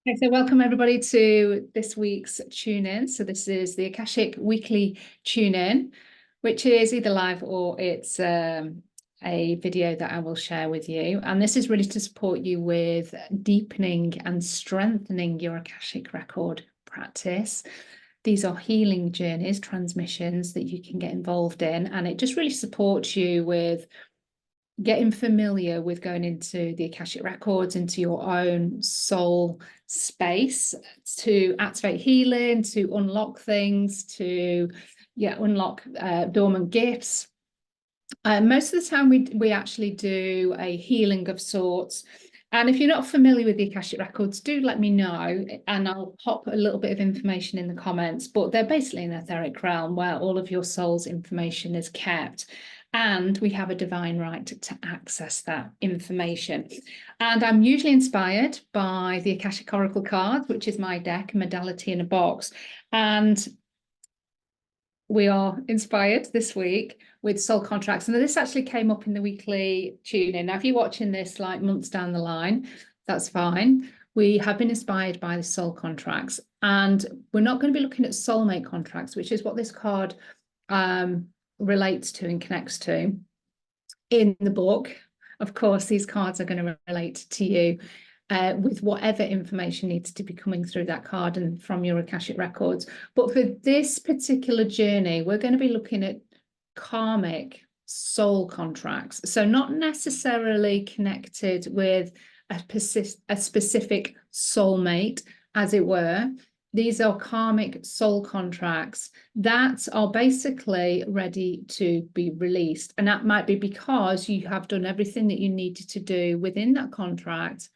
Okay, so welcome everybody to this week's tune-in. So this is the Akashic Weekly Tune-in, which is either live or it's a video that I will share with you. And this is really to support you with deepening and strengthening your Akashic record practice. These are healing journeys, transmissions that you can get involved in, and it just really supports you with getting familiar with going into the Akashic Records, into your own soul space to activate healing, to unlock things, to unlock dormant gifts. Most of the time we actually do a healing of sorts. And if you're not familiar with the Akashic Records, do let me know, and I'll pop a little bit of information in the comments. But they're basically an etheric realm where all of your soul's information is kept. And we have a divine right to access that information. And I'm usually inspired by the Akashic Oracle cards, which is my deck, modality in a box. And we are inspired this week with soul contracts. And this actually came up in the weekly tune-in. Now, if you're watching this like months down the line, that's fine. We have been inspired by the soul contracts. And we're not going to be looking at soulmate contracts, which is what this card relates to and connects to in the book. Of course, these cards are going to relate to you with whatever information needs to be coming through that card and from your Akashic records. But for this particular journey, we're going to be looking at karmic soul contracts. So not necessarily connected with a specific soulmate, as it were. These are karmic soul contracts that are basically ready to be released. And that might be because you have done everything that you needed to do within that contract,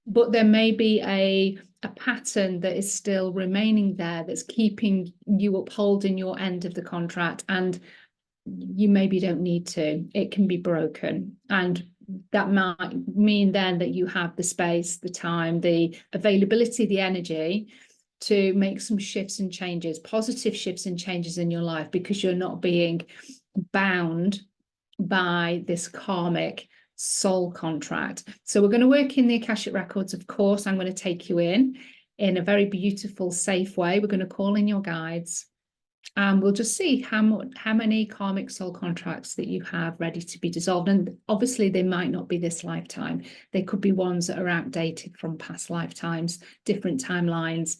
but there may be a pattern that is still remaining there that's keeping you upholding your end of the contract, and you maybe don't need to. It can be broken. And that might mean then that you have the space, the time, the availability, the energy to make some shifts and changes, positive shifts and changes in your life, because you're not being bound by this karmic soul contract. So we're going to work in the Akashic Records. Of course, I'm going to take you in a very beautiful, safe way. We're going to call in your guides, and we'll just see how many karmic soul contracts that you have ready to be dissolved. And obviously they might not be this lifetime. They could be ones that are outdated from past lifetimes, different timelines.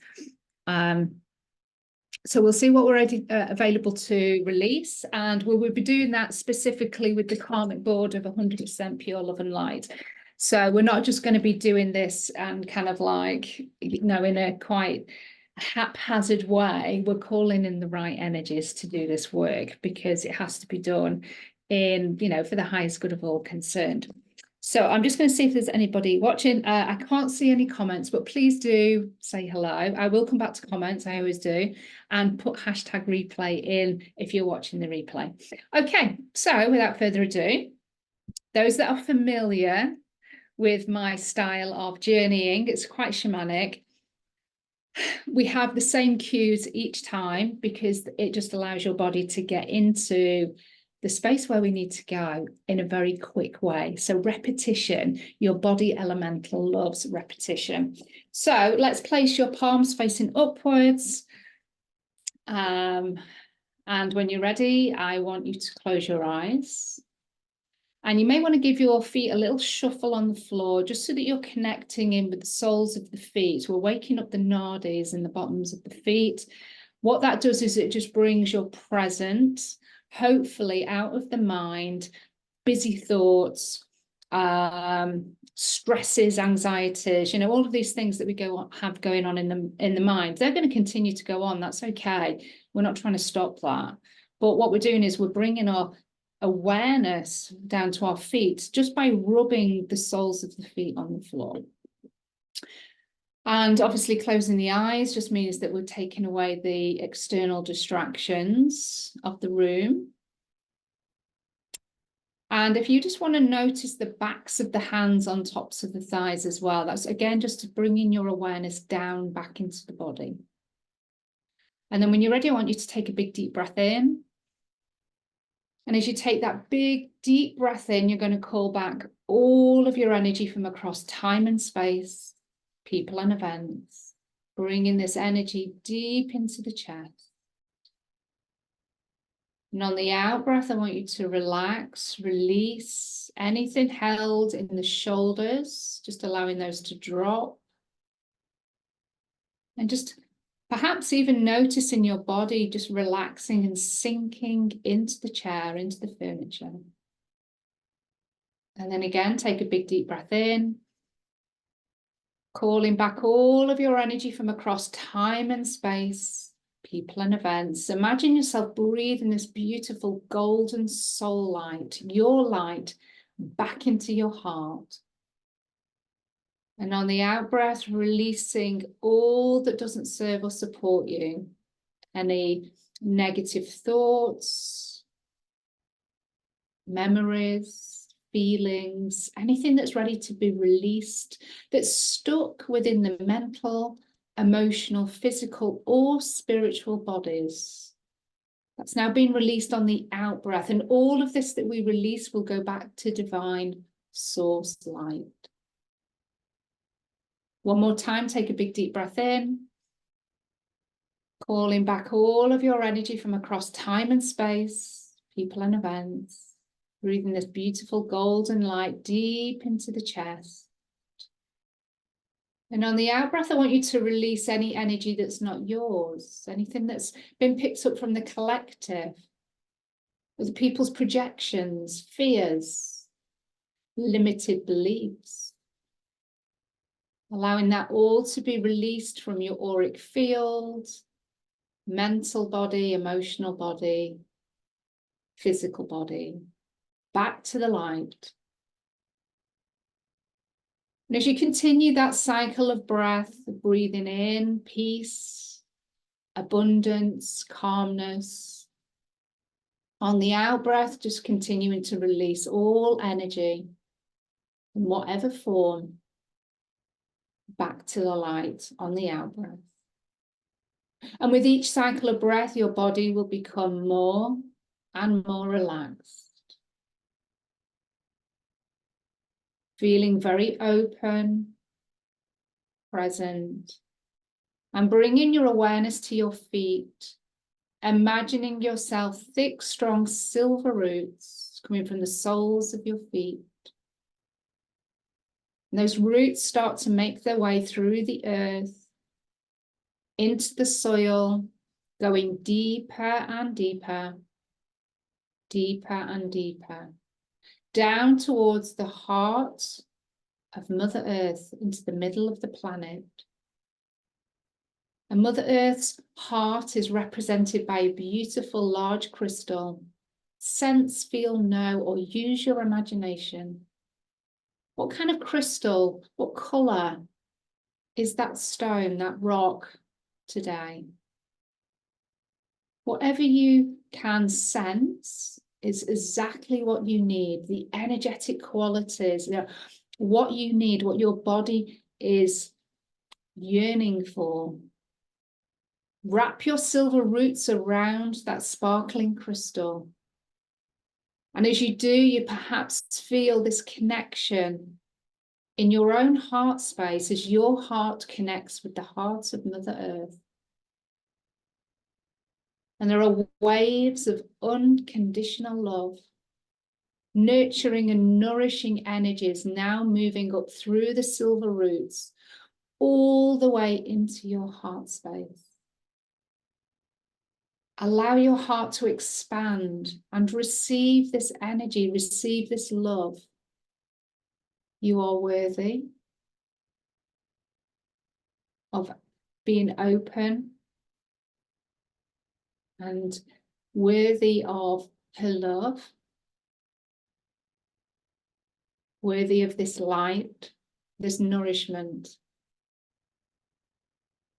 So we'll see what we're available to release, and we'll be doing that specifically with the karmic board of 100% pure love and light. So we're not just going to be doing this and kind of like, in a quite haphazard way. We're calling in the right energies to do this work, because it has to be done in, for the highest good of all concerned. So I'm just going to see if there's anybody watching. I can't see any comments, but please do say hello. I will come back to comments, I always do, and put hashtag replay in if you're watching the replay. Okay, so without further ado, those that are familiar with my style of journeying, it's quite shamanic. We have the same cues each time, because it just allows your body to get into the space where we need to go in a very quick way. So repetition, your body elemental loves repetition. So let's place your palms facing upwards. And when you're ready, I want you to close your eyes. And you may want to give your feet a little shuffle on the floor, just so that you're connecting in with the soles of the feet. We're waking up the nadis in the bottoms of the feet. What that does is it just brings your present, hopefully out of the mind, busy thoughts, stresses, anxieties, all of these things that we have going on in the mind. They're going to continue to go on. That's okay. We're not trying to stop that. But what we're doing is we're bringing our awareness down to our feet just by rubbing the soles of the feet on the floor. And obviously closing the eyes just means that we're taking away the external distractions of the room. And if you just want to notice the backs of the hands on tops of the thighs as well, that's again just to bringing your awareness down back into the body. And then when you're ready, I want you to take a big deep breath in. And as you take that big deep breath in, you're going to call back all of your energy from across time and space, people and events. Bringing this energy deep into the chest. And on the out breath, I want you to relax, release anything held in the shoulders, just allowing those to drop. And just perhaps even noticing your body just relaxing and sinking into the chair, into the furniture. And then again, take a big deep breath in, calling back all of your energy from across time and space, people and events. Imagine yourself breathing this beautiful golden soul light, your light, back into your heart. And on the out breath, releasing all that doesn't serve or support you. Any negative thoughts, memories, feelings, anything that's ready to be released, that's stuck within the mental, emotional, physical, or spiritual bodies. That's now been released on the out breath. And all of this that we release will go back to divine source light. One more time, take a big deep breath in, calling back all of your energy from across time and space, people and events, breathing this beautiful golden light deep into the chest. And on the out breath, I want you to release any energy that's not yours, anything that's been picked up from the collective, other people's projections, fears, limited beliefs. Allowing that all to be released from your auric field, mental body, emotional body, physical body, back to the light. And as you continue that cycle of breath, breathing in peace, abundance, calmness. On the out breath, just continuing to release all energy in whatever form, back to the light on the out breath. And with each cycle of breath, your body will become more and more relaxed. Feeling very open, present, and bringing your awareness to your feet, imagining yourself thick, strong silver roots coming from the soles of your feet. And those roots start to make their way through the earth, into the soil, going deeper and deeper, deeper and deeper, down towards the heart of Mother Earth, into the middle of the planet. And Mother Earth's heart is represented by a beautiful large crystal. Sense, feel, know, or use your imagination. What kind of crystal, what colour is that stone, that rock today? Whatever you can sense is exactly what you need. The energetic qualities, what you need, what your body is yearning for. Wrap your silver roots around that sparkling crystal. And as you do, you perhaps feel this connection in your own heart space as your heart connects with the heart of Mother Earth. And there are waves of unconditional love, nurturing and nourishing energies now moving up through the silver roots, all the way into your heart space. Allow your heart to expand and receive this energy, receive this love. You are worthy of being open and worthy of her love, worthy of this light, this nourishment.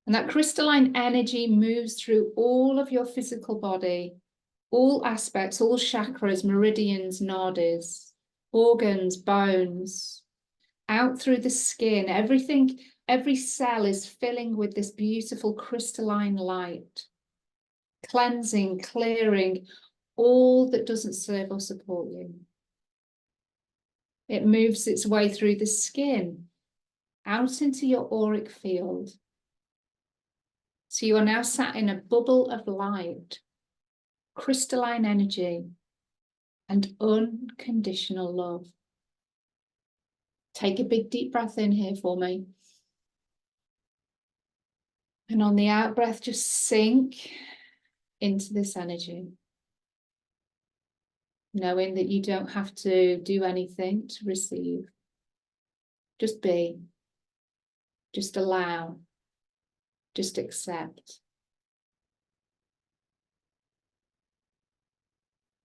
And that crystalline energy moves through all of your physical body, all aspects, all chakras, meridians, nadis, organs, bones, out through the skin. Everything, every cell is filling with this beautiful crystalline light, cleansing, clearing all that doesn't serve or support you. It moves its way through the skin, out into your auric field. So you are now sat in a bubble of light, crystalline energy, and unconditional love. Take a big deep breath in here for me. And on the out breath, just sink into this energy, knowing that you don't have to do anything to receive. Just be, just allow, just accept.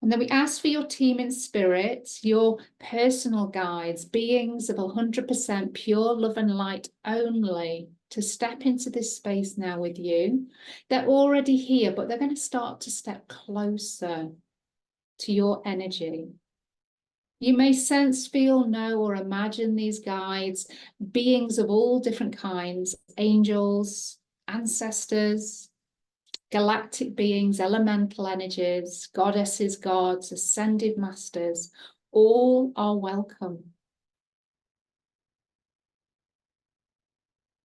And then we ask for your team in spirit, your personal guides, beings of 100% pure love and light only, to step into this space now with you. They're already here, but they're going to start to step closer to your energy. You may sense, feel, know, or imagine these guides, beings of all different kinds, angels, ancestors, galactic beings, elemental energies, goddesses, gods, ascended masters, all are welcome.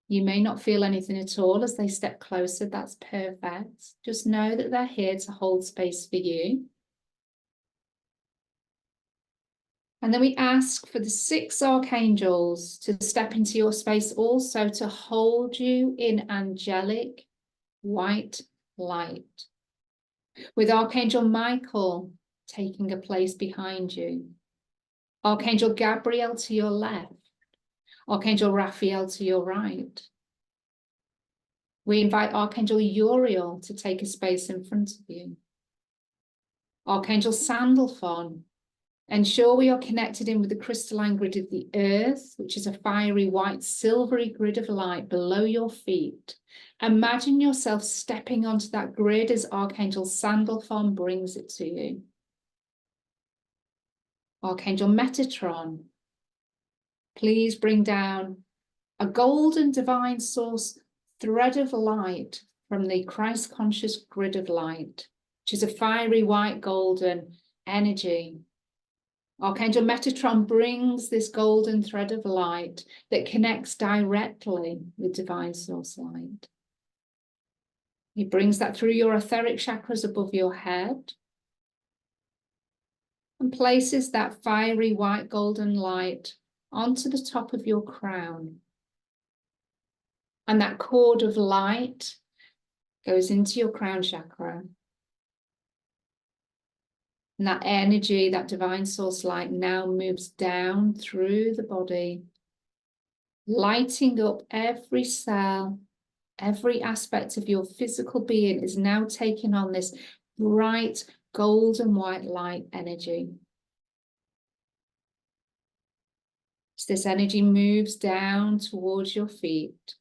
You may not feel anything at all as they step closer. That's perfect. Just know that they're here to hold space for you. And then we ask for the 6 archangels to step into your space also, to hold you in angelic white light, with Archangel Michael taking a place behind you, Archangel Gabriel to your left, Archangel Raphael to your right. We invite Archangel Uriel to take a space in front of you, Archangel Sandalphon. Ensure we are connected in with the crystalline grid of the earth, which is a fiery white silvery grid of light below your feet. Imagine yourself stepping onto that grid as Archangel Sandalphon brings it to you. Archangel Metatron, please bring down a golden divine source thread of light from the Christ conscious grid of light, which is a fiery white golden energy. Archangel Metatron brings this golden thread of light that connects directly with divine source light. He brings that through your etheric chakras above your head and places that fiery white golden light onto the top of your crown. And that cord of light goes into your crown chakra. And that energy, that divine source light, now moves down through the body, lighting up every cell, every aspect of your physical being is now taking on this bright golden white light energy. As this energy moves down towards your feet,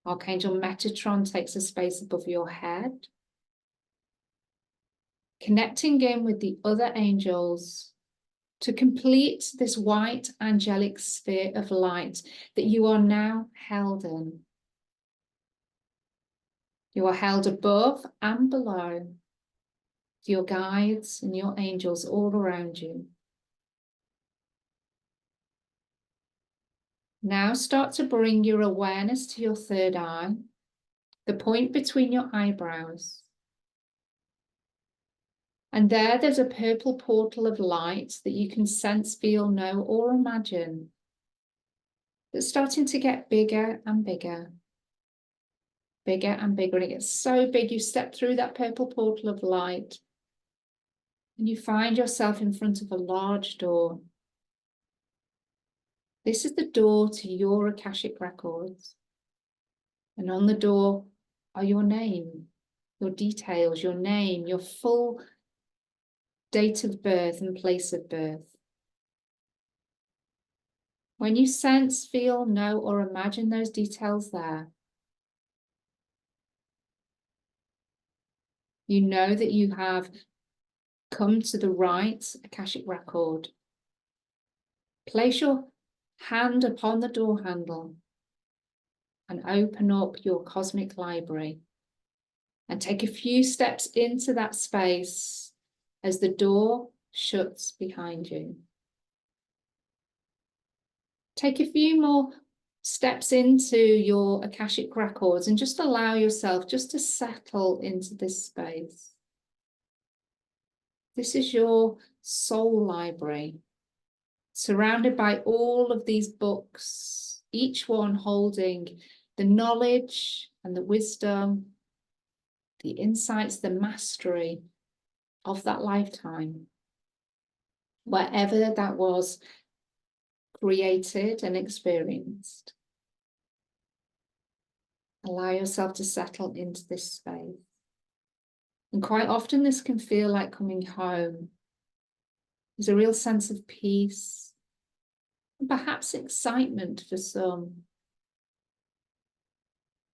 Archangel Metatron takes a space above your head, connecting in with the other angels to complete this white angelic sphere of light that you are now held in. You are held above and below your guides and your angels all around you. Now start to bring your awareness to your third eye, the point between your eyebrows. And there's a purple portal of light that you can sense, feel, know, or imagine that's starting to get bigger and bigger. Bigger and bigger. And it gets so big, you step through that purple portal of light and you find yourself in front of a large door. This is the door to your Akashic Records. And on the door are your name, your details, your name, your full date of birth and place of birth. When you sense, feel, know, or imagine those details there, you know that you have come to the right Akashic record. Place your hand upon the door handle and open up your cosmic library and take a few steps into that space as the door shuts behind you. Take a few more steps into your Akashic Records and just allow yourself just to settle into this space. This is your soul library, surrounded by all of these books, each one holding the knowledge and the wisdom, the insights, the mastery of that lifetime, wherever that was created and experienced. Allow yourself to settle into this space. And quite often this can feel like coming home. There's a real sense of peace, and perhaps excitement for some.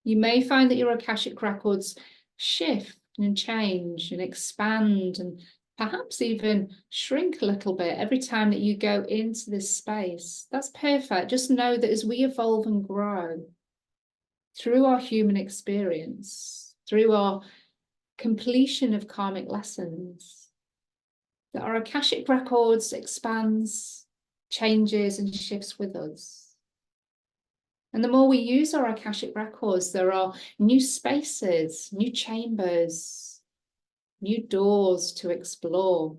You may find that your Akashic Records shift and change and expand and perhaps even shrink a little bit every time that you go into this space. That's perfect. Just know that as we evolve and grow through our human experience, through our completion of karmic lessons, that our Akashic Records expands, changes and shifts with us. And the more we use our Akashic Records, there are new spaces, new chambers, new doors to explore,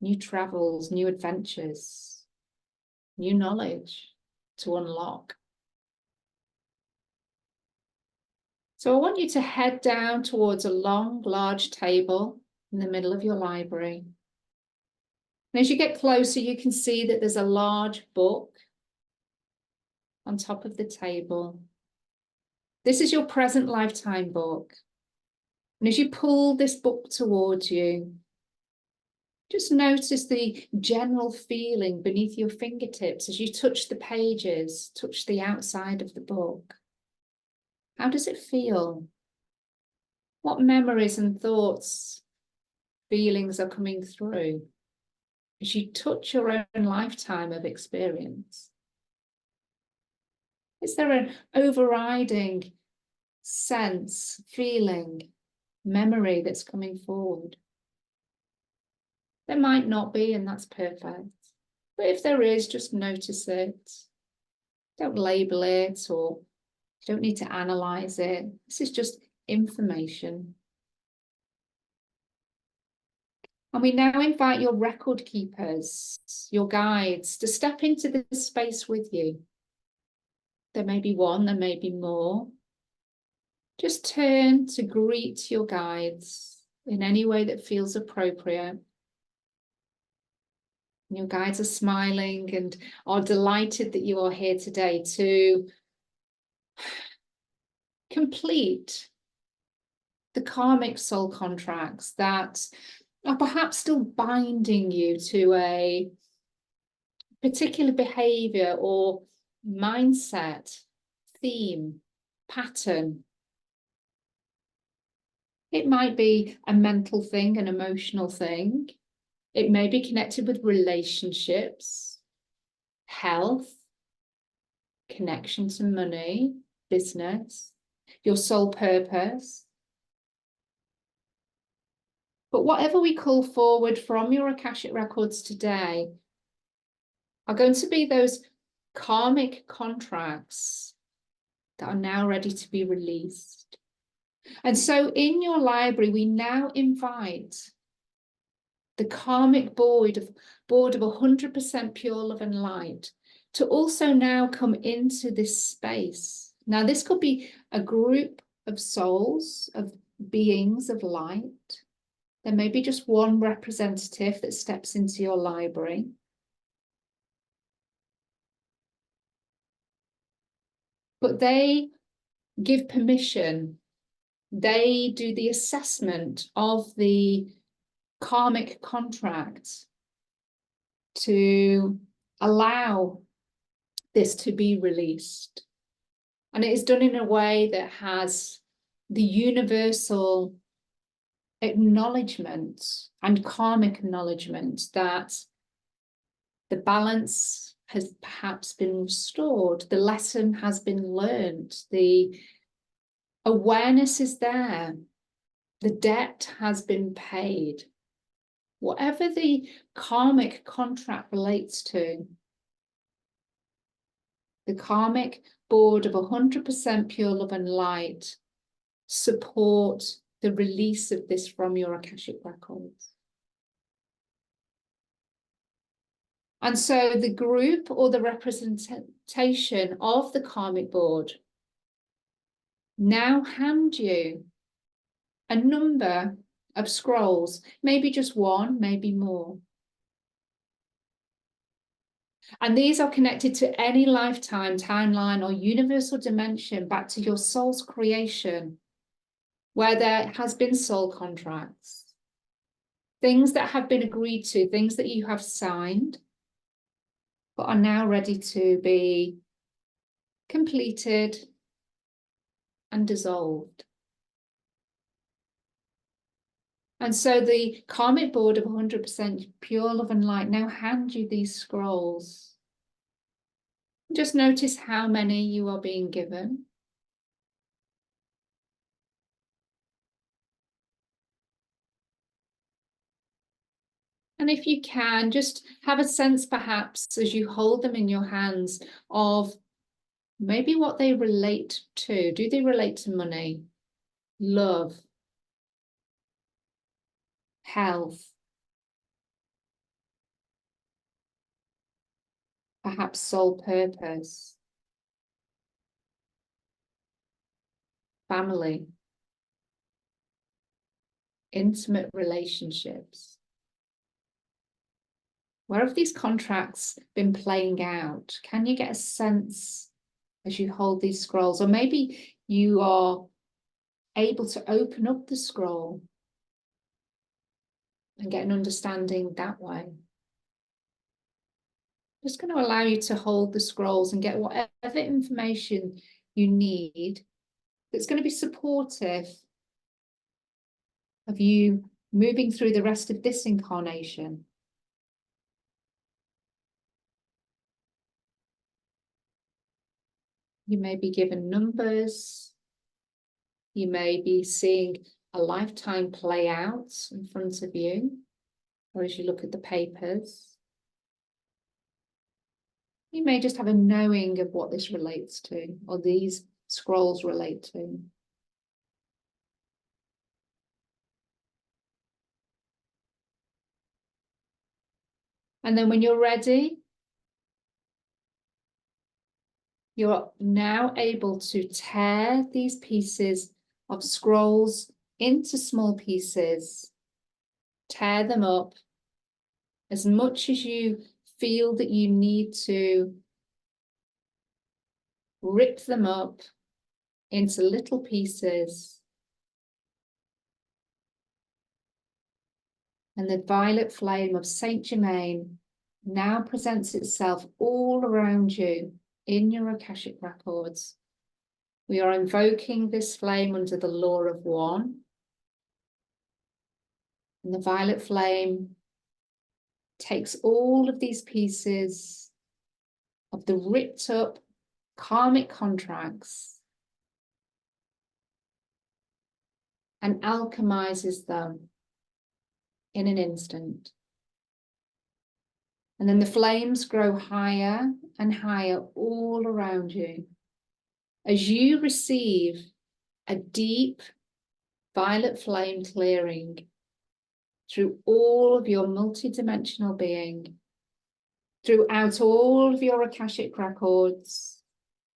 new travels, new adventures, new knowledge to unlock. So I want you to head down towards a long, large table in the middle of your library. And as you get closer, you can see that there's a large book on top of the table. This is your present lifetime book. And as you pull this book towards you, just notice the general feeling beneath your fingertips as you touch the pages, touch the outside of the book. How does it feel? What memories and thoughts, feelings are coming through as you touch your own lifetime of experience? Is there an overriding sense, feeling, memory that's coming forward? There might not be, and that's perfect. But if there is, just notice it. Don't label it, or you don't need to analyze it. This is just information. And we now invite your record keepers, your guides, to step into this space with you. There may be one, there may be more. Just turn to greet your guides in any way that feels appropriate. Your guides are smiling and are delighted that you are here today to complete the karmic soul contracts that are perhaps still binding you to a particular behavior or mindset, theme, pattern. It might be a mental thing, an emotional thing. It may be connected with relationships, health, connection to money, business, your soul purpose. But whatever we call forward from your Akashic Records today are going to be those karmic contracts that are now ready to be released. And so in your library, we now invite the karmic board of 100% pure love and light to also now come into this space. Now, this could be a group of souls, of beings of light. There may be just one representative that steps into your library. But they give permission. They do the assessment of the karmic contract to allow this to be released. And it is done in a way that has the universal acknowledgement and karmic acknowledgement that the balance has perhaps been restored, the lesson has been learned, the awareness is there, the debt has been paid. Whatever the karmic contract relates to, the karmic board of 100% pure love and light support the release of this from your Akashic Records. And so the group or the representation of the karmic board now hand you a number of scrolls, maybe just one, maybe more. And these are connected to any lifetime, timeline, or universal dimension back to your soul's creation, where there has been soul contracts, things that have been agreed to, things that you have signed, but are now ready to be completed and dissolved. And so the karmic board of 100% pure love and light now hand you these scrolls. Just notice how many you are being given. And if you can, just have a sense perhaps as you hold them in your hands of maybe what they relate to. Do they relate to money, love, health, perhaps soul purpose, family, intimate relationships? Where have these contracts been playing out? Can you get a sense as you hold these scrolls? Or maybe you are able to open up the scroll and get an understanding that way. Just going to allow you to hold the scrolls and get whatever information you need that's going to be supportive of you moving through the rest of this incarnation. You may be given numbers. You may be seeing a lifetime play out in front of you, or as you look at the papers. You may just have a knowing of what this relates to, or these scrolls relate to. And then when you're ready, you're now able to tear these pieces of scrolls into small pieces, tear them up as much as you feel that you need to, rip them up into little pieces. And the violet flame of Saint Germain now presents itself all around you in your Akashic Records. We are invoking this flame under the law of one. And the violet flame takes all of these pieces of the ripped up karmic contracts and alchemizes them in an instant. And then the flames grow higher and higher all around you as you receive a deep violet flame clearing through all of your multidimensional being, throughout all of your Akashic Records.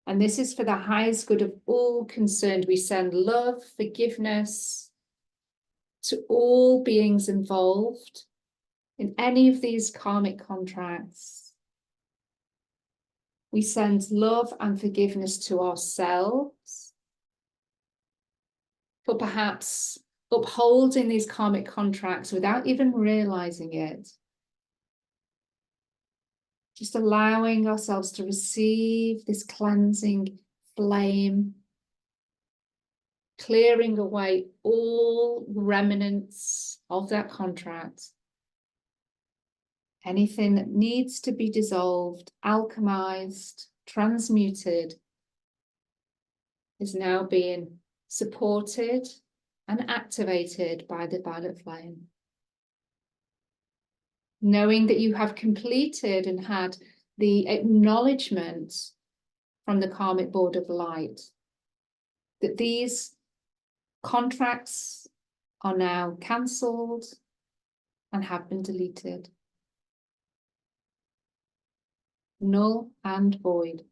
And this is for the highest good of all concerned. We send love, forgiveness to all beings involved in any of these karmic contracts. We send love and forgiveness to ourselves for perhaps upholding these karmic contracts without even realizing it. Just allowing ourselves to receive this cleansing flame, clearing away all remnants of that contract. Anything that needs to be dissolved, alchemized, transmuted is now being supported and activated by the violet flame. Knowing that you have completed and had the acknowledgement from the karmic board of light, that these contracts are now cancelled and have been deleted. Null and void.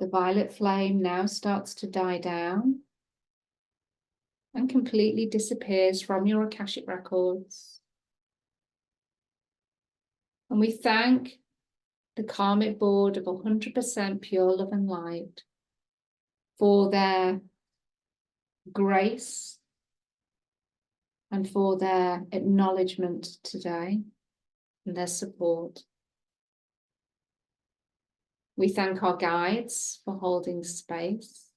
The violet flame now starts to die down and completely disappears from your Akashic records. And we thank the karmic board of 100% pure love and light for their grace and for their acknowledgement today and their support. We thank our guides for holding space.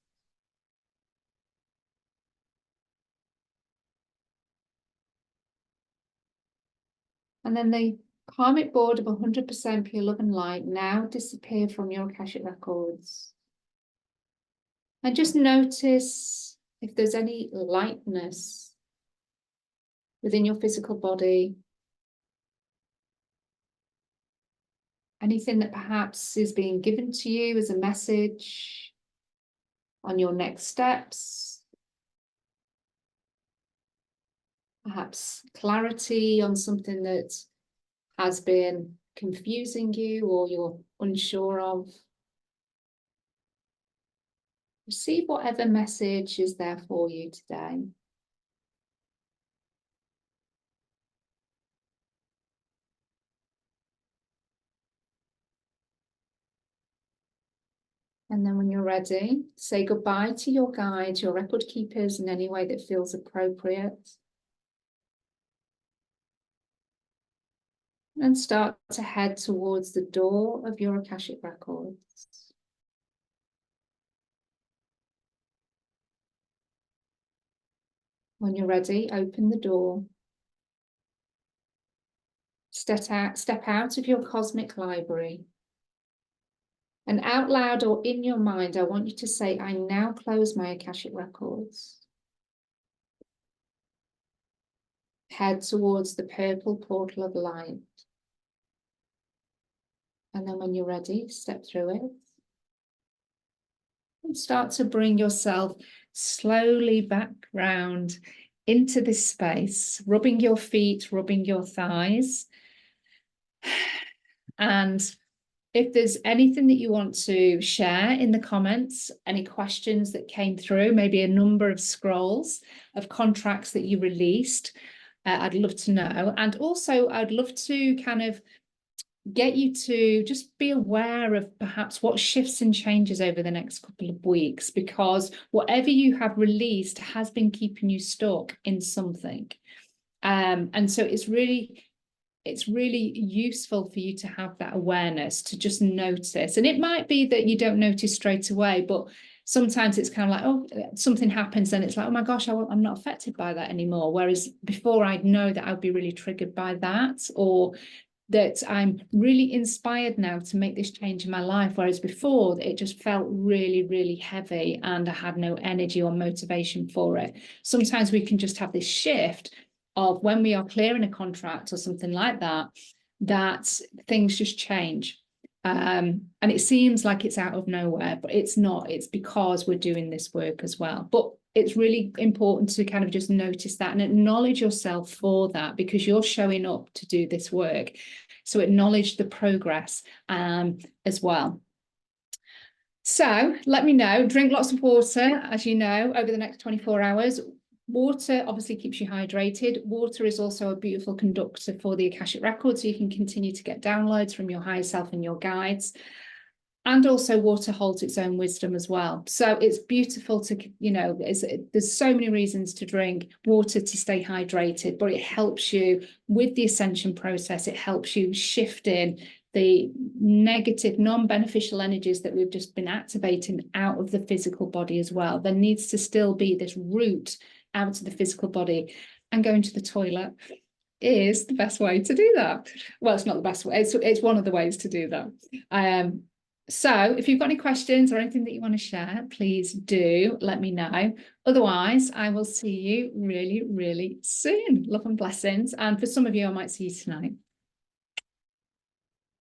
And then the karmic board of 100% pure love and light now disappear from your Akashic records. And just notice if there's any lightness within your physical body. Anything that perhaps is being given to you as a message on your next steps. Perhaps clarity on something that has been confusing you or you're unsure of. Receive whatever message is there for you today. And then when you're ready, say goodbye to your guides, your record keepers in any way that feels appropriate. And start to head towards the door of your Akashic records. When you're ready, open the door. Step out of your cosmic library. And out loud or in your mind, I want you to say, I now close my Akashic records. Head towards the purple portal of light. And then when you're ready, step through it. And start to bring yourself slowly back round into this space, rubbing your feet, rubbing your thighs. And if there's anything that you want to share in the comments, any questions that came through, maybe a number of scrolls of contracts that you released, I'd love to know. And also I'd love to kind of get you to just be aware of perhaps what shifts and changes over the next couple of weeks, because whatever you have released has been keeping you stuck in something. And so it's really useful for you to have that awareness, to just notice. And it might be that you don't notice straight away, but sometimes it's kind of like, oh, something happens and it's like, oh my gosh, I'm not affected by that anymore. Whereas before I'd know that I'd be really triggered by that, or that I'm really inspired now to make this change in my life. Whereas before it just felt really, really heavy and I had no energy or motivation for it. Sometimes we can just have this shift of when we are clearing a contract or something like that, that things just change. And it seems like it's out of nowhere, but it's not. It's because we're doing this work as well. But it's really important to kind of just notice that and acknowledge yourself for that, because you're showing up to do this work. So acknowledge the progress as well. So let me know, drink lots of water, as you know, over the next 24 hours. Water obviously keeps you hydrated. Water is also a beautiful conductor for the Akashic Records, so you can continue to get downloads from your higher self and your guides. And also water holds its own wisdom as well. So it's beautiful to, you know, there's so many reasons to drink water to stay hydrated, but it helps you with the ascension process. It helps you shift in the negative, non-beneficial energies that we've just been activating out of the physical body as well. There needs to still be this route out of the physical body, and going to the toilet is the best way to do that. Well, it's not the best way, it's one of the ways to do that. So if you've got any questions or anything that you want to share, please do let me know. Otherwise, I will see you really, really soon. Love and blessings. And for some of you, I might see you tonight.